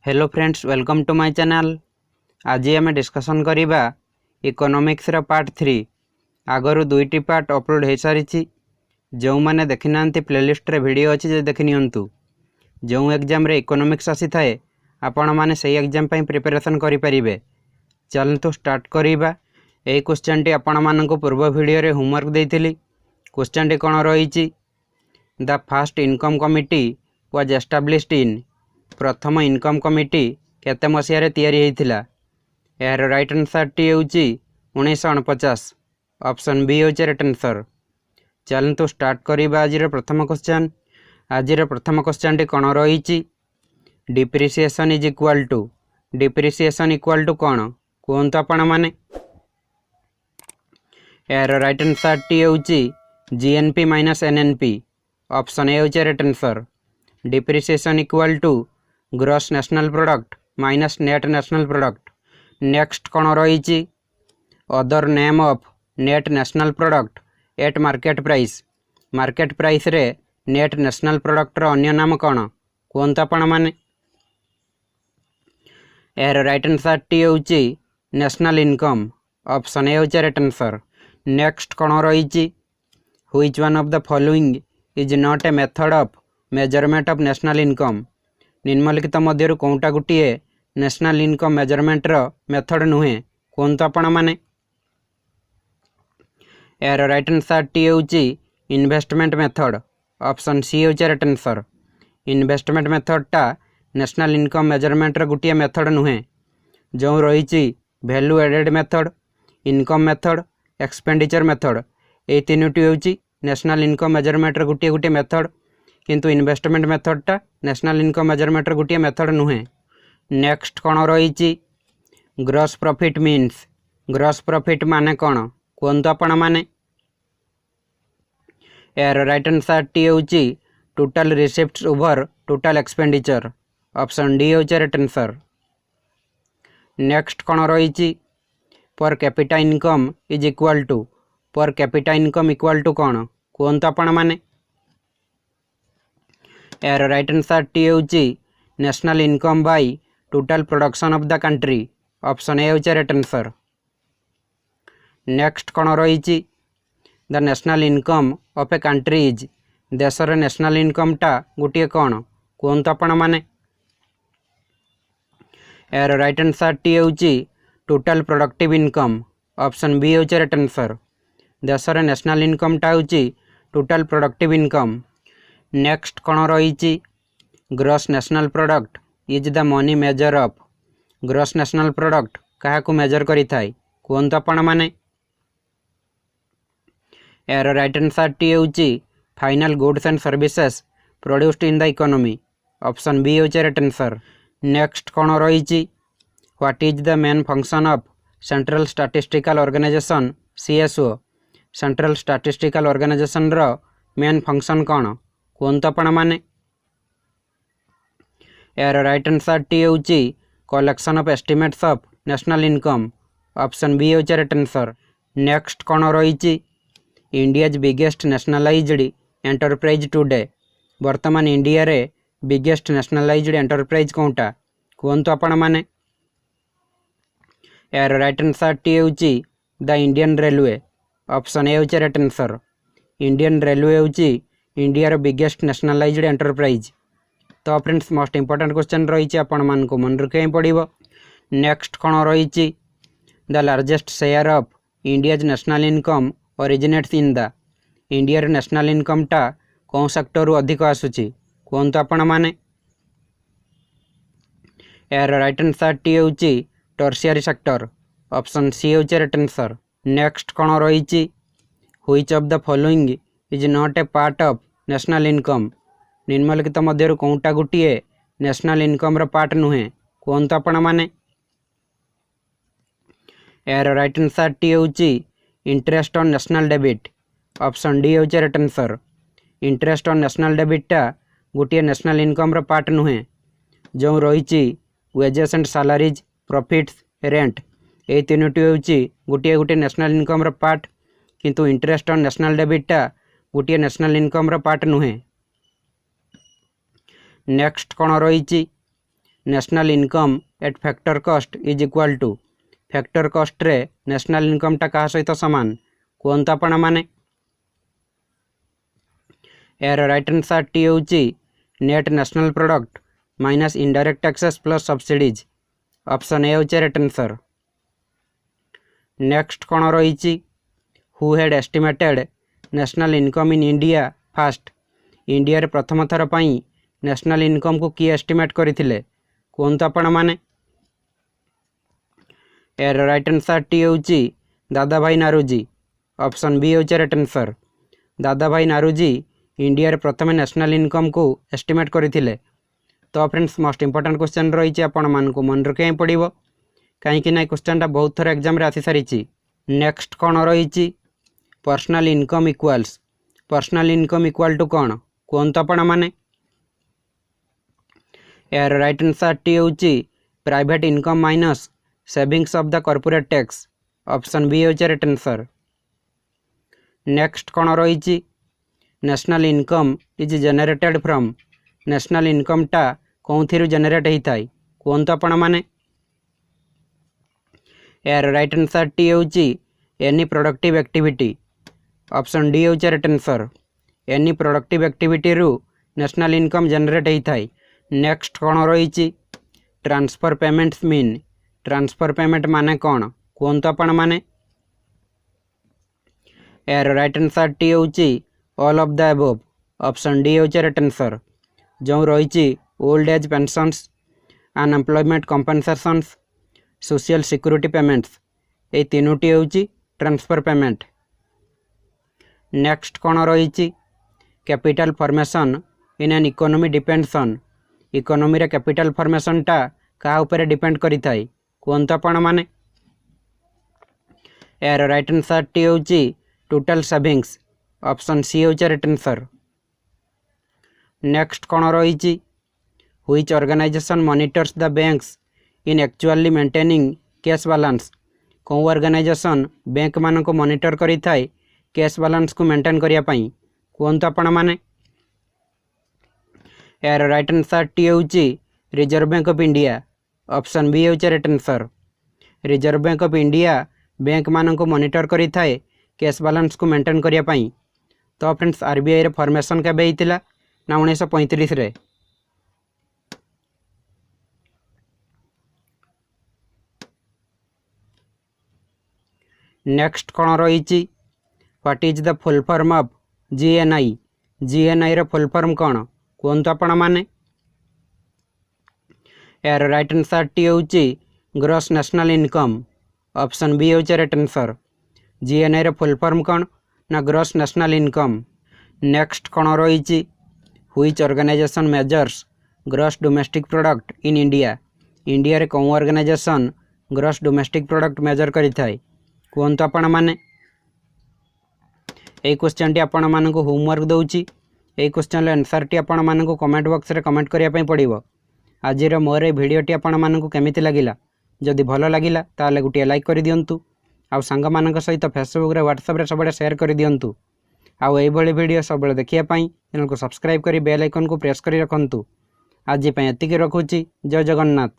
Hello friends, welcome to my channel. आज आम discussion करिबा इकोनॉमिक्स रा पार्ट 3। आगरु दुईटी पार्ट अपलोड हो सारी। जो मैंने देखि नांती प्लेलिस्ट रे वीडियो अच्छी जे देखि नियंतु। जो एग्जाम रे इकोनॉमिक्स आसी थाए आपण माने सही एग्जाम पई प्रिपरेशन करि परिबे। चलंतु स्टार्ट करिबा। एई क्वेश्चन टी आपण मानको पूर्व वीडियो रे होमवर्क देइथिली। क्वेश्चन टी कोन रहिछि? The first income committee was established in. प्रथम इनकम कमिटी केते मसीह तैयारी होइथिला? यार राइट आंसर टी होउची 1949। ऑप्शन बी होउची राइट आंसर। चलंतु स्टार्ट करिबा आज रे प्रथम क्वेश्चन। आज रे प्रथम क्वेश्चन टी कोन रहिछि? Depreciation is equal to. Depreciation equal to कोन कोन तो आपण माने? यार राइट आंसर टी होउची GNP minus NNP. Option A होउची right answer. Depreciation equal to gross national product minus net national product. Next कौन रही? Other name of net national product at market price. Market price रे net national product रो अन्य नाम कौन कोन तो आपण माने? यार राइट आंसर टी होउची नेशनल इनकम। ऑप्शन ए होउची राइट आंसर। नेक्स्ट कौन रही? Which one of the following is not a method of measurement of national income. निम्नलिखित मध्यरु कोनटा गुटिए नेशनल इनकम मेजरमेंट रो मेथड नुहे कोन तो आपण माने? यार राइट आंसर टी होउची इन्वेस्टमेंट मेथड। ऑप्शन सी होउची राइट आंसर। इन्वेस्टमेंट मेथड टा नेशनल इनकम मेजरमेंट रो गुटिए मेथड नुहे। जो रहिची value added method, income method, expenditure method, ए तीनोटी होउची नेशनल इनकम मेजरमेंट रो गुटिए गुटिए मेथड। किंतु इन्वेस्टमेंट मेथड टा नेशनल इनकम मेजरमेंट रो गुटिए मेथड नुहे। नेक्स्ट कौन रही? Gross profit means. Gross profit माने कौन कोन तो आपण माने? यार राइट आंसर टी होउची total receipts over total expenditure. Option D होउची राइट आंसर। नेक्स्ट कौन रही? Per capita income is equal to. Per capita income equal to कौन कोन तो आपण माने? यार राइट आंसर टी होउची national income by total production of the country. Option A होउची राइट आंसर। नेक्स्ट कौन रही? The national income of a country is. देशर नेशनल इनकम टा गोटे कौन कोन तो आपण माने? यार राइट आंसर टी होउची total productive income. Option B होउची राइट आंसर। देशर नेशनल इनकम टा होउची टोटल प्रोडक्टिव इनकम। नेक्स्ट कौन रही? Gross national product is the money measure of. Gross national product क्या मेजर करि थाए कोन तो आपण माने? यार राइट आंसर टी होउची final goods and services produced in the economy. Option B होउची राइट आंसर। नेक्स्ट कौन रही? What is the main function of central statistical organisation CSO. Central statistical organisation रो मेन फंक्शन कौन कोन तो आपण माने? यार राइट आंसर टी होउची collection of estimates of national income. Option B होउची राइट आंसर। नेक्स्ट कौन रही? India's biggest nationalised enterprise today. वर्तमान इंडिया रे बिगेस्ट नेशनलाइज्ड एंटरप्राइज कोनटा कोन तो आपण माने? यार राइट आंसर टी होउची the Indian railway. Option A होउची राइट आंसर। इंडियन रेलवे होउची इंडिया रो बिगेस्ट नेशनलाइज्ड एंटरप्राइज। तो फ्रेंड्स मोस्ट इंपोर्टेंट क्वेश्चन रही आपण मान को मन रखे पड़ो। नेक्स्ट कौन रही? The largest share of India's national income originates in the. India रो नेशनल इनकम टा कौन सेक्टर रु अधिक आसुची कोन तो आपण माने? यार राइट आंसर टी होउची टर्शियरी सेक्टर। ऑप्शन सी होउची राइट आंसर। नेक्स्ट कौन रही? Which of the following is not a part of national income. निम्नलिखित मध्यरु कोनटा गुटिए नेशनल इनकम रो पार्ट नुहे कोन तो आपण माने? यार राइट आंसर टी होउची interest on national debit. Option D होउची right answer. Interest on national debit टा गुटिए नेशनल इनकम रो पार्ट नुहे। जो रही wages and salaries, profits, rent, ए तीनोटी होउची गुटिए गुटिए नेशनल इनकम रो पार्ट। किंतु इंटरेस्ट ऑन नेशनल डेबिट टा गोटे नेशनल इनकम रो पार्ट नुहे। नेक्स्ट कौन रही? National income eight factor cost is equal two factor cost रे नेशनल इनकम टा कहा सहित सामान कहतु आपण मैंने यार राइट आंसर टी होची net national product minus indirect taxes plus subsidies option A होची राइट आंसर। नेक्स्ट कौन रही who head estimated national income in India fast India रे प्रथम थर पई नेशनल इनकम को किए एस्टिमेट करथिले कहतु आपण मैंने यार राइट आंसर टी होची दादा भाई नारोजी ऑप्शन बी होची राइट आंसर। दादा भाई नारोजी इंडिया रे प्रथम नेशनल इनकम को एस्टिमेट करथिले। तो फ्रेंड्स मोस्ट इंपोर्टेंट क्वेश्चन रही आपण मानकु मन रखे पड़ो कहीं क्वेश्चन बहुत थर एग्जाम रे आसी सारी। नेक्स्ट कौन रही personal income equals personal income equal to कौन कहतु आपण मैंने यार राइट आंसर टी होची private income minus savings of the corporate tax option B होची राइट आंसर। नेक्स्ट कौन रही national income is generated from national income टा कौन थी जनरेट होता है कहतु आपण मैंने यार राइट आंसर टी होची any productive activity option D होची right answer. Any productive activity रु नेशनल इनकम जनरेट होता है। नेक्स्ट कौन रही transfer payments mean transfer payment माने कौन कहतु आपण मैंने यार राइट आंसर टी होची all of the above option D होची राइट आंसर। जो रही old age pensions unemployment compensations social security payments ये तीनोटी होची ट्रांसफर पेमेंट। नेक्स्ट कौन रही capital formation in an economy depends on economy रे कैपिटल फॉर्मेशन टा कहा ऊपर डिपेंड करी थाई कहतु आपण मैंने यार राइट आंसर टी होची टोटल सेविंग्स ऑप्शन सी होची राइट आंसर। नेक्स्ट कौन रही which organisation monitors the banks in actually maintaining cash balance कौ ऑर्गेनाइजेशन बैंक मान को मॉनिटर करी थाई कैश बैलेंस को मेंटेन करिया पई कहतु आपण मैंने यार राइट आंसर टी होची reserve bank of India option B होची right answer. Reserve bank of India bank मान को मॉनिटर करी थाए कैश बैलेंस को मेंटेन करिया पई। तो फ्रेंड्स आरबीआई रे फॉर्मेशन केबे हितिला ना 1935 रे। नेक्स्ट कौन रही what is the full form of GNI GNI रो फुल फॉर्म कौन कहतु आपण मैंने यार राइट आंसर टी होची gross national income option B होची राइट आंसर। जीएनआई रो फुल फॉर्म कौन ना ग्रॉस नेशनल इनकम। नेक्स्ट कौन रही which organization measures gross domestic product in India India रे कौन organization gross domestic product measure करी थाए कहतु आपण मैंने यही क्वेश्चन टी आपण मानकु होमवर्क दउची यही क्वेश्चन आंसर टी आपण मानकु कमेंट बॉक्स रे कमेंट करिया पई पड़िबो। आजिर मोर भिडियो टी आपण मानकु केमिति लागिला जदि भल लागिला ताले गुटिया लाइक करि दियंतु आउ सांग मानक सहित फेसबुक रे व्हाट्सएप रे सबडे शेयर करि दियंतु आउ एई भली वीडियो सबले देखिया पई चैनल को सब्सक्राइब करी बेल आइकन को प्रेस करी रखंतु। आज पई एतिकी रखुची। जय जगन्नाथ।